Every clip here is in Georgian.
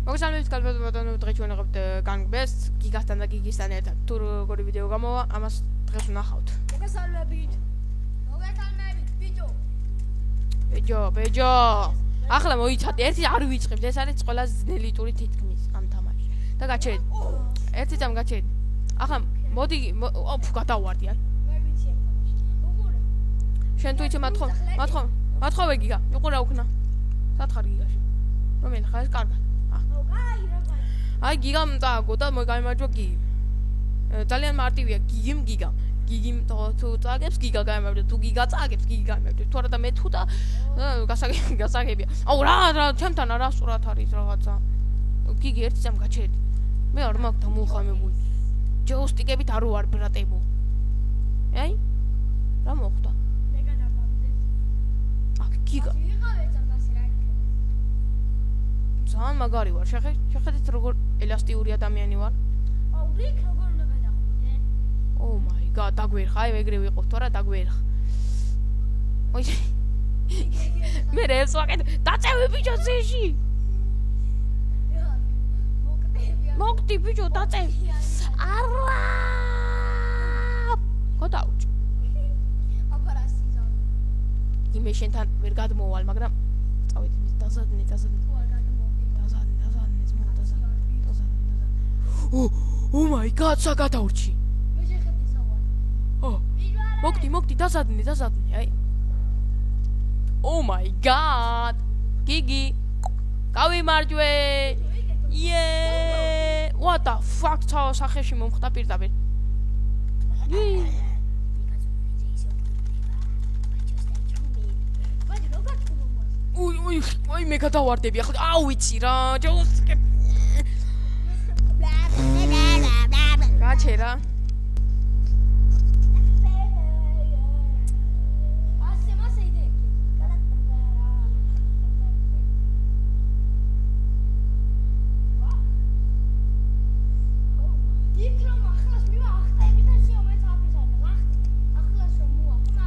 მოგესალმებით კალბატონო დღეს ჩვენ ვიღებთ განგბეს გიგასთან და გიგისთან ერთად თუ როგორი ვიდეო გამოვა ამას დღეს ვნახავთ მოგესალმებით ბეჯო ახლა მოიცადე ერთი არ ვიწყებთ ეს არის ყველაზე ძნელი ტური თითქმის ამ თამაშში და გაჩერეთ ერთი წამ გაჩერეთ ახლა მოდი გადავარდი აი მე ვიცი ამ თამაში უყურე შენ თუ იცი მათხოვე გიგა უყურე უკნა სათხარ გიგაში რომელი ხარ ეს კარგად აი გიგამ წააგო და მოიგამარჯვა გიგი ძალიან მარტივია გიგიმ თუ წააგებს გიგა გამარჯვა თუ გიგა წააგებს გიგი გამარჯვა თუ არა და მე თუ და გასაგებია აუ რა ჩემთან რა სურათ არის რაღაცა გიგი ერთი წამ გაჩერდი მე არ მაქვს დამუხამებული ჯოუსტიკებით არ ვარ ბრატებო აი რა მოხდა მე გადავაგდე აქ გიგა ძალიან მაგარი ვარ შეხედეთ როგორ ელასტიური ადამიანი ვარ აუ რიქ როგორ უნდა გადახვიდე Oh my god დაგვერხა აი ეგრე ვიყოთ თორა დაგვერხა ოი მე რევს ვაკეთე დაწევი ბიჭო ზეში მოგდი ბიჭო დაწევი არა გადავჭი ოპერაცია იმე შენთან ვერ გადმოვალ მაგრამ წავედი დაზადნე Oh my god საგადაურჩი მე შეხედე საوار მოგდი დაზადნე აი Oh my god გიგი გავიმარჯვე Yeah what the fuck თავს სახეში მომხდა პირდაპირ უი მე გადავარდები ახლა აუ ვიცი რა ჯოსკე გაჩერა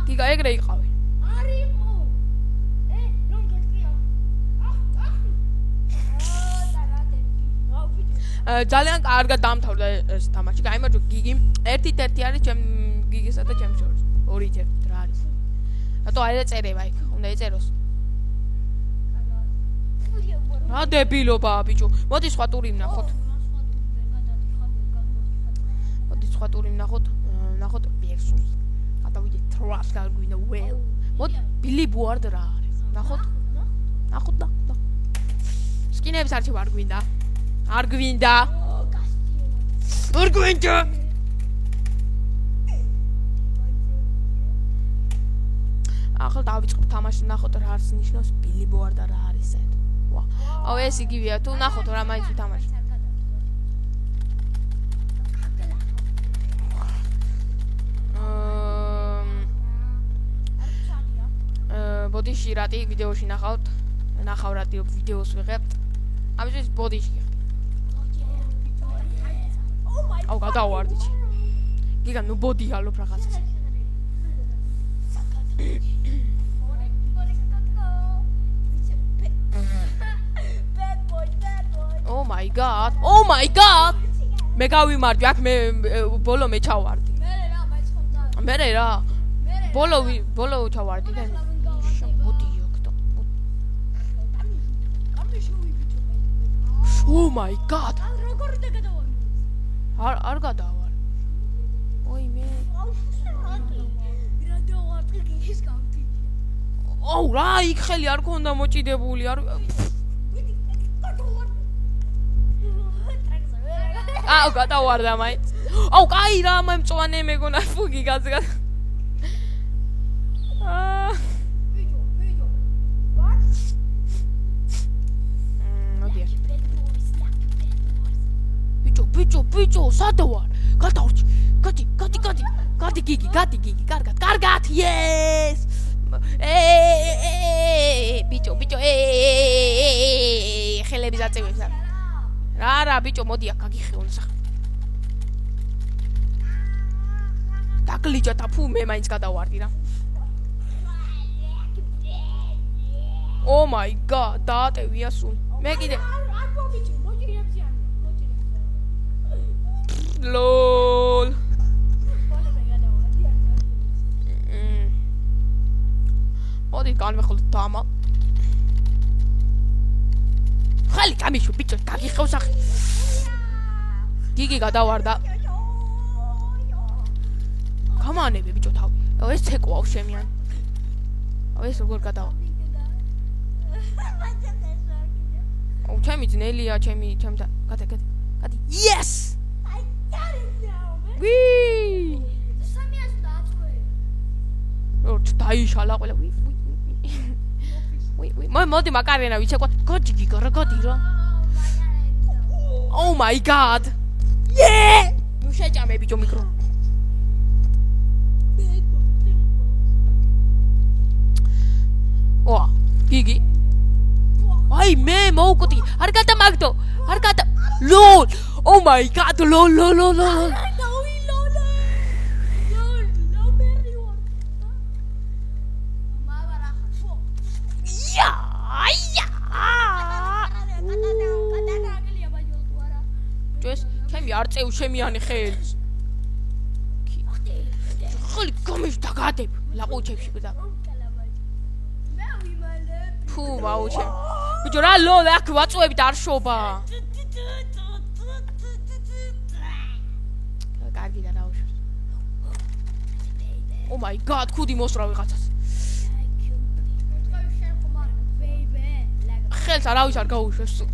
გიგა ეგრე იყავი ძალიან კარგად დამთავრდა ეს თამაში. გაიმარჯვა გიგი. 1-1 არის ჩემ გიგისა და ჩემ შორის. 2-1 რა არის? რატო არ ეწერება იქ? უნდა ეწეროს. რა დებილობაა ბიჭო. მოდი სხვა ტური ვნახოთ. ნახოთ versus. გადავიდეთ trust გაგვინდა well. მოდი ბილი ბუარდ რა არის? ნახოთ. სკინების არჩევ არ გვინდა. არ გვინდა ახლა დავიწყებ თამაში ნახოთ რა არის ნიშნავს ბილიბოარ და რა არის ეს ვა აუ ეს იგივეა თუ ნახოთ რა მაინც ვთამაში ბოდიში რატი ვიდეოში ნახავ რატი ვიდეოს ვიღებთ ამისთვის ბოდიში აუ გადავარდი გიგა ნუ ბოდი ალობ რაღაცას Oh my god მე გავიმარჯვე აქ მე ბოლო მე ჩავარდი მე რა ბოლო ჩავარდი და ბოდი ოქტო Oh my god როგორ უნდა გადავარდი არ გადავარ. ოი მე. რა დავარტყი გიგის გავდი. აუ რა იქ ხელი არ ქონდა მოჭიდებული არ აუ გადავარდა მაინც. აუ კაი რა მომწვანე მეგონა ფუგი გაზგა. ბიჭო. ბიჭო სადა ვარ გადავჭი გადი გიგი კარგად yes ბიჭო ხელების აწევებს რა ბიჭო მოდი აქ გაგიხეონ სახ დაგლიჯა და ფუ მე მაინც გადავარდი რა Oh my god დაატევია სულ მე კიდე არ მოგიჭი ხამა. ხალი გამიშო ბიჭო, გაგიხევს ახლა. გიგი გადავარდა. გამანები ბიჭო თავი. ეს ცეკვაო შემიან. ეს როგორ გადავა? ჩემი ძნელია, ჩემი გადი. Yes! I got it now, man. Wee! სამიას დააწვე. რო დაიშალა ყველა. მოდი მაკარენა ვიცე ყო. გადი გიგა რა გადი რა. Oh my god. Yeah! ნუ შეჭამე ბიჭო მიკრო. ვა, გიგი. აი მე მოვკვდი. არ გადამაგდო. არ გადა. LOL. Oh my god. LOL. Just ჩემი არ წევ შემიანი ხელს. ხელი გამიშ დაგადებ ლაყუჩებში და. ფუ მაუჩე. ბიჭო რა ლოლ აქ ვაწვევით არ შობა. კარგი და დაუშვა. Oh my god, ქუდი მოსრა ვიღაცას. ხელს არავის არ გაუშვებს.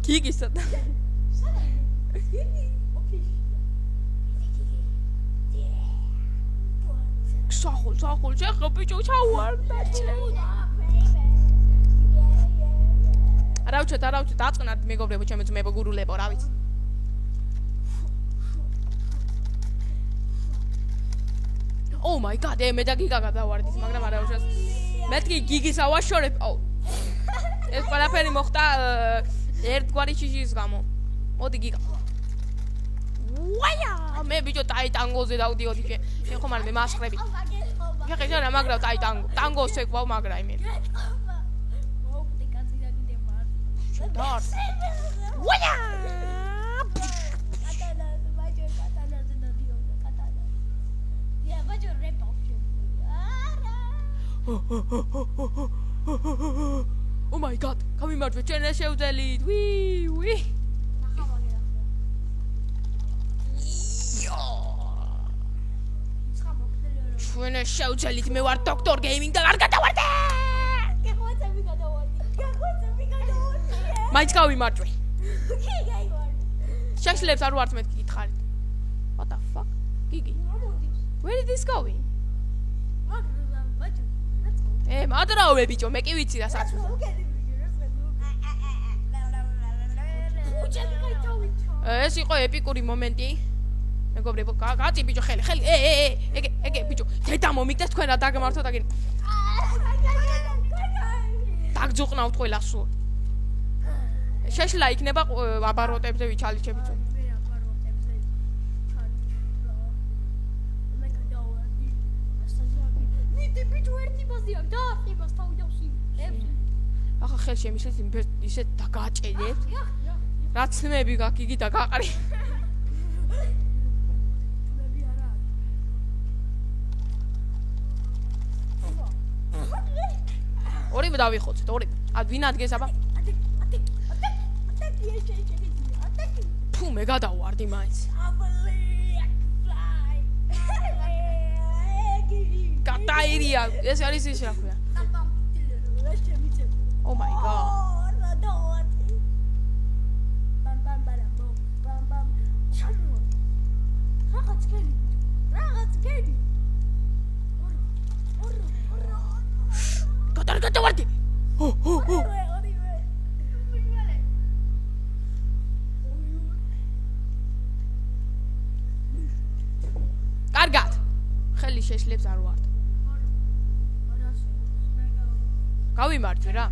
გიგისა და სახულ შეხო ბიჭო ჩავარდა არავჩეთ დაწყნათ მეგობრებო ჩემი ძმებო გურულებო რა ვიცი Oh my god მე და გიგა გადავარდით მაგრამ არავჩეს მეთქი გიგის ავაშორებ ეს ყველაფერი მოხდა ერთგვარი შიშის გამო მოდი გიგა ვაია მე ბიჭო ტაიტანგოზე დავდიოდი შენ ხომ არ მე მასხრები ხეხე რა მაგრა ტანგოს ეკვავ მაგრა იმენ მოვკვდი კაცი და კიდე მარ დარ ვაია Oh my god, გამიმართვე ჩვენ ეს შევძელით. ვი. ჩვენ ეს შევძელით, მე ვარ დოქტორ გეიმინგ და არ გადავარდე. გეხვეწები გადავარდი. მაინც გავიმართვე. კი გაიმართ. შაშლებს არ ვართ მეთქი გითხარით. What the fuck? გიგი. Where is this going? მადრაოვე ბიჭო, მე კი ვიცი რა საწუხო. ეს იყო ეპიკური მომენტი. მეგობრებო, გაწი ბიჭო ხელი. ეგე ბიჭო, დედა მომიგდეს თქვენ რა დაგმართოთ აგენ. დაგძუყნავთ ყველა სულ. შეშლა იქნება აბაროტებზე ვიჩალიჩები წო. ახლა ხელში იმისეთ ისეთ დაგაჭედეთ. რა ცნები გაქვს იგი და გაყარი. ორივე დავიხოცეთ, ორივე. ვინ ადგეს აბა? ფუ მე გადავარდი მაინც. კატაირია, ეს არის ის რა ქვია. Oh my god. გადავარდი. კარგად. ხელი შეშლებს არ ვართ. გავიმართვე რა.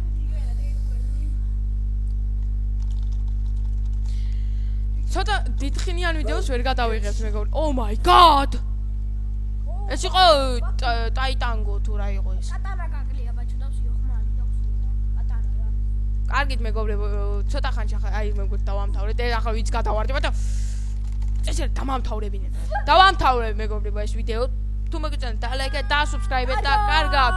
ცოტა დიდხინიან ვიდეოს ვერ გადავიღებთ მეგობრებო. Oh my god! ეს იყო ტაიტანგო თუ რა იყო ეს? კატარა გაკლია ბაჩუდავსიო ხმალი დავსულა. კატარა რა. კარგით მეგობრებო, ცოტა ხანში ახლა აი მე გვდავამთავრეთ. ახლა ვიც გადავარდი, მაგრამ წესერ დამამთავრებინე. დავამთავრებ მეგობრებო ეს ვიდეო. თუ მოგეწონათ და ლაიქეთ და subscribe-ეთ და კარგად.